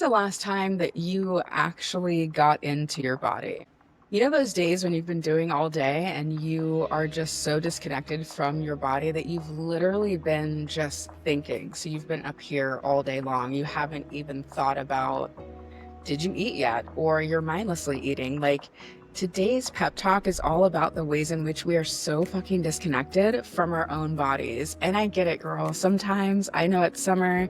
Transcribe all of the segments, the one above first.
the last time that you actually got into your body? You know those days when you've been doing all day and you are just so disconnected from your body that you've literally been just thinking. So you've been up here all day long. You haven't even thought about, did you eat yet? Or you're mindlessly eating. Like today's pep talk is all about the ways in which we are so fucking disconnected from our own bodies. And I get it, girl. Sometimes I know it's summer.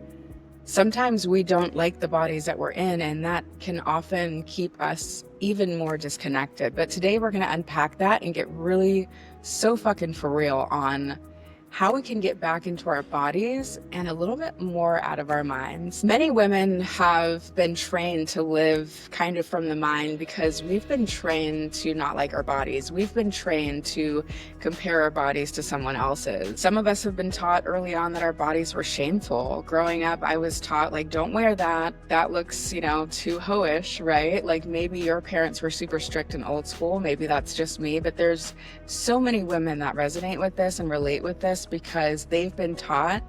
Sometimes we don't like the bodies that we're in, and that can often keep us even more disconnected. But today we're going to unpack that and get really so fucking for real on how we can get back into our bodies and a little bit more out of our minds. Many women have been trained to live kind of from the mind because we've been trained to not like our bodies. We've been trained to compare our bodies to someone else's. Some of us have been taught early on that our bodies were shameful. Growing up, I was taught, like, don't wear that. That looks, too hoish, right? Like maybe your parents were super strict and old school. Maybe that's just me, but there's so many women that resonate with this and relate with this because they've been taught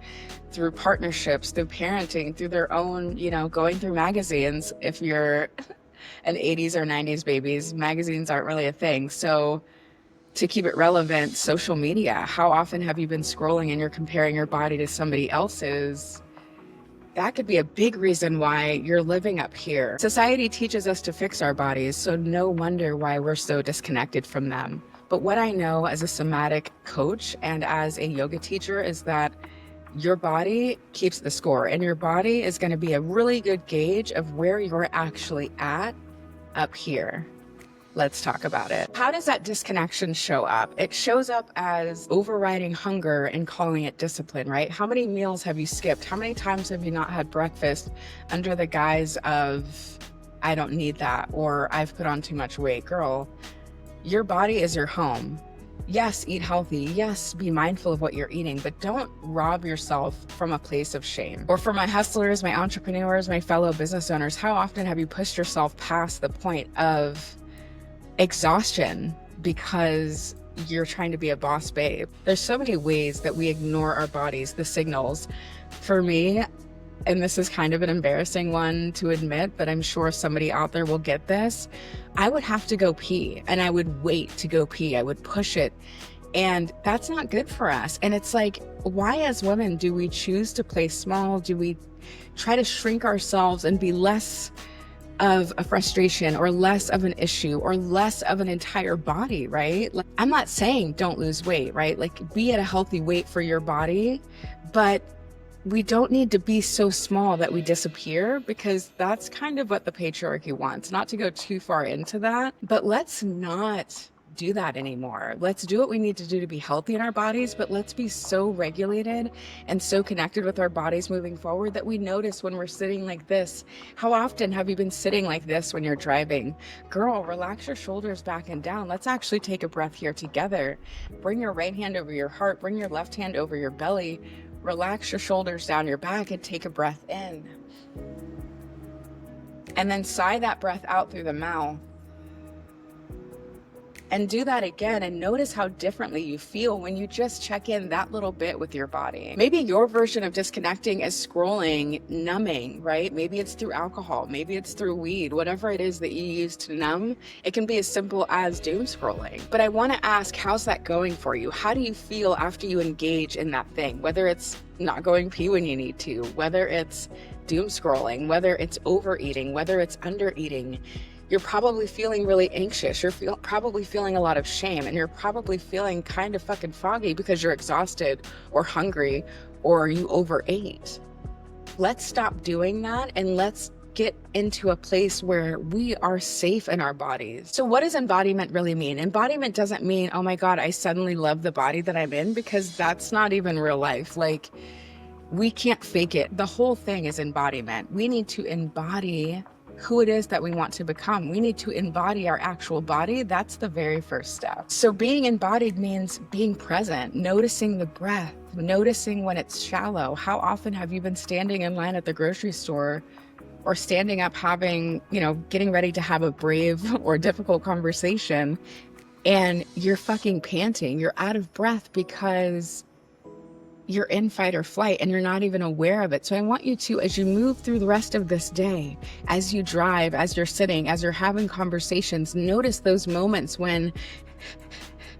through partnerships, through parenting, through their own, going through magazines. If you're an 80s or 90s babies, magazines aren't really a thing. So to keep it relevant, social media, how often have you been scrolling and you're comparing your body to somebody else's? That could be a big reason why you're living up here. Society teaches us to fix our bodies, so no wonder why we're so disconnected from them. But what I know as a somatic coach and as a yoga teacher is that your body keeps the score, and your body is going to be a really good gauge of where you're actually at up here. Let's talk about it. How does that disconnection show up? It shows up as overriding hunger and calling it discipline, right? How many meals have you skipped? How many times have you not had breakfast under the guise of, I don't need that, or I've put on too much weight? Girl, your body is your home. Yes, eat healthy. Yes, be mindful of what you're eating, but don't rob yourself from a place of shame. Or for my hustlers, my entrepreneurs, my fellow business owners, how often have you pushed yourself past the point of exhaustion because you're trying to be a boss babe? There's so many ways that we ignore our bodies, the signals. For me, and this is kind of an embarrassing one to admit, but I'm sure somebody out there will get this, I would have to go pee and I would wait to go pee. I would push it. And that's not good for us. And it's like, why as women do we choose to play small? Do we try to shrink ourselves and be less of a frustration or less of an issue or less of an entire body, right? Like, I'm not saying don't lose weight, right? Like be at a healthy weight for your body, but we don't need to be so small that we disappear, because that's kind of what the patriarchy wants. Not to go too far into that, but let's not do that anymore. Let's do what we need to do to be healthy in our bodies, but let's be so regulated and so connected with our bodies moving forward that we notice when we're sitting like this. How often have you been sitting like this when you're driving? Girl, relax your shoulders back and down. Let's actually take a breath here together. Bring your right hand over your heart, bring your left hand over your belly. Relax your shoulders down your back and take a breath in. And then sigh that breath out through the mouth. And do that again and notice how differently you feel when you just check in that little bit with your body. Maybe your version of disconnecting is scrolling, numbing, right? Maybe it's through alcohol, maybe it's through weed, whatever it is that you use to numb. It can be as simple as doom scrolling. But I want to ask, how's that going for you? How do you feel after you engage in that thing? Whether it's not going pee when you need to, whether it's doom scrolling, whether it's overeating, whether it's undereating. You're probably feeling really anxious. You're probably feeling a lot of shame, and you're probably feeling kind of fucking foggy because you're exhausted or hungry or you overate. Let's stop doing that and let's get into a place where we are safe in our bodies. So what does embodiment really mean? Embodiment doesn't mean, oh my God, I suddenly love the body that I'm in, because that's not even real life. Like, we can't fake it. The whole thing is embodiment. We need to embody who it is that we want to become. We need to embody our actual body. That's the very first step. So being embodied means being present, noticing the breath, noticing when it's shallow. How often have you been standing in line at the grocery store or standing up having, getting ready to have a brave or difficult conversation, and you're fucking panting, you're out of breath because you're in fight or flight and you're not even aware of it. So I want you to, as you move through the rest of this day, as you drive, as you're sitting, as you're having conversations, notice those moments when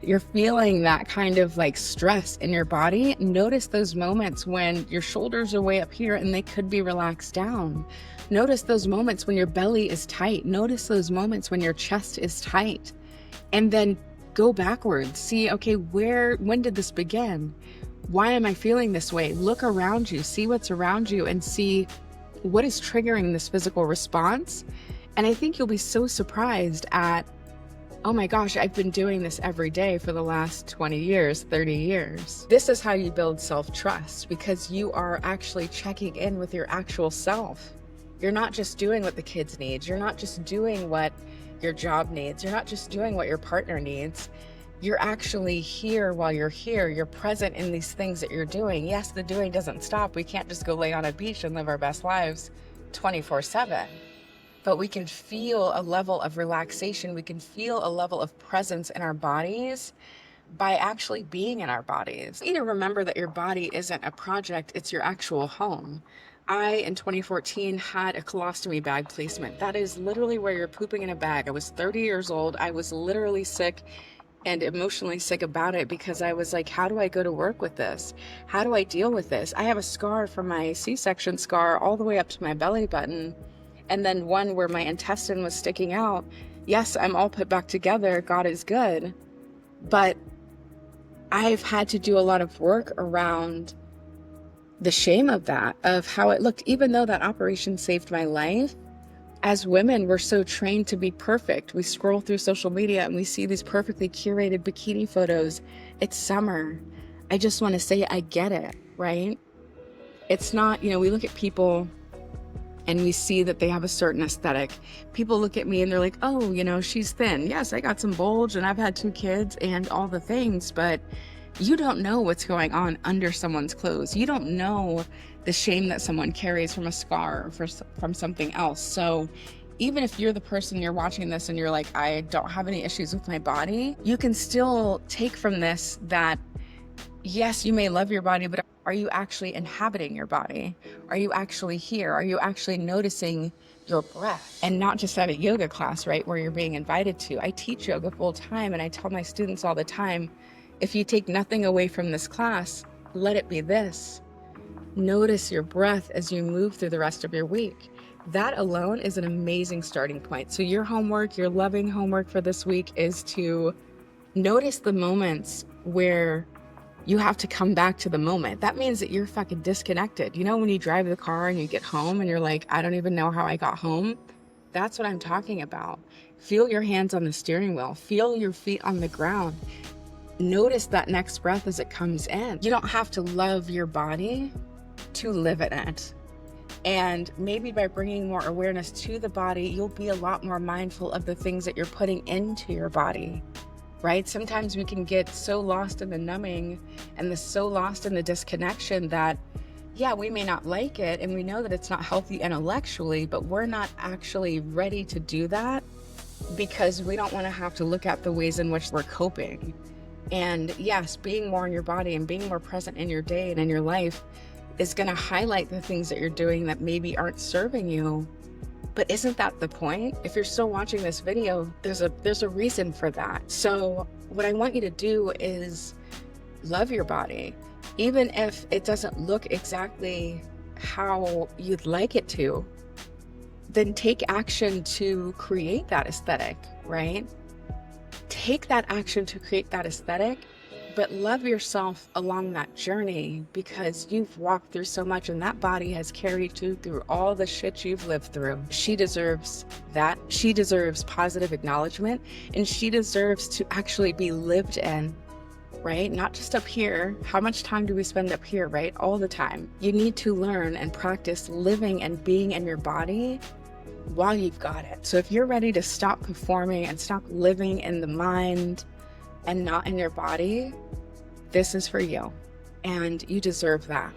you're feeling that kind of like stress in your body. Notice those moments when your shoulders are way up here and they could be relaxed down. Notice those moments when your belly is tight. Notice those moments when your chest is tight. And then go backwards. See, okay, when did this begin? Why am I feeling this way? Look around you, see what's around you, and see what is triggering this physical response. And I think you'll be so surprised at, oh my gosh, I've been doing this every day for the last 20 years, 30 years. This is how you build self-trust, because you are actually checking in with your actual self. You're not just doing what the kids need. You're not just doing what your job needs. You're not just doing what your partner needs. You're actually here while you're here. You're present in these things that you're doing. Yes, the doing doesn't stop. We can't just go lay on a beach and live our best lives 24/7. But we can feel a level of relaxation. We can feel a level of presence in our bodies by actually being in our bodies. You need to remember that your body isn't a project, it's your actual home. I, in 2014, had a colostomy bag placement. That is literally where you're pooping in a bag. I was 30 years old. I was literally sick and emotionally sick about it, because I was like, how do I go to work with this? How do I deal with this? I have a scar from my C-section scar all the way up to my belly button, and then one where my intestine was sticking out. Yes, I'm all put back together. God is good. But I've had to do a lot of work around the shame of that, of how it looked. Even though that operation saved my life, as women, we're so trained to be perfect. We scroll through social media and we see these perfectly curated bikini photos. It's summer. I just want to say, I get it, right? It's not, we look at people and we see that they have a certain aesthetic. People look at me and they're like, oh, she's thin. Yes, I got some bulge and I've had 2 kids and all the things, but you don't know what's going on under someone's clothes. You don't know the shame that someone carries from a scar or from something else. So even if you're the person, you're watching this and you're like, I don't have any issues with my body, you can still take from this that, yes, you may love your body, but are you actually inhabiting your body? Are you actually here? Are you actually noticing your breath? And not just at a yoga class, right, where you're being invited to. I teach yoga full time, and I tell my students all the time, if you take nothing away from this class, let it be this. Notice your breath as you move through the rest of your week. That alone is an amazing starting point. So your homework, your loving homework for this week, is to notice the moments where you have to come back to the moment. That means that you're fucking disconnected. When you drive the car and you get home and you're like, I don't even know how I got home. That's what I'm talking about. Feel your hands on the steering wheel. Feel your feet on the ground. Notice that next breath as it comes in. You don't have to love your body to live in it. And maybe by bringing more awareness to the body, you'll be a lot more mindful of the things that you're putting into your body, right? Sometimes we can get so lost in the numbing and so lost in the disconnection that, yeah, we may not like it and we know that it's not healthy intellectually, but we're not actually ready to do that because we don't want to have to look at the ways in which we're coping. And yes, being more in your body and being more present in your day and in your life is going to highlight the things that you're doing that maybe aren't serving you. But isn't that the point? If you're still watching this video, there's a reason for that. So what I want you to do is love your body. Even if it doesn't look exactly how you'd like it to, then take action to create that aesthetic, right? Take that action to create that aesthetic, but love yourself along that journey, because you've walked through so much and that body has carried you through all the shit you've lived through. She deserves that. She deserves positive acknowledgement, and she deserves to actually be lived in, right? Not just up here. How much time do we spend up here, right? All the time. You need to learn and practice living and being in your body while you've got it. So if you're ready to stop performing and stop living in the mind and not in your body, this is for you. And you deserve that.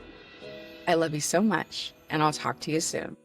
I love you so much, and I'll talk to you soon.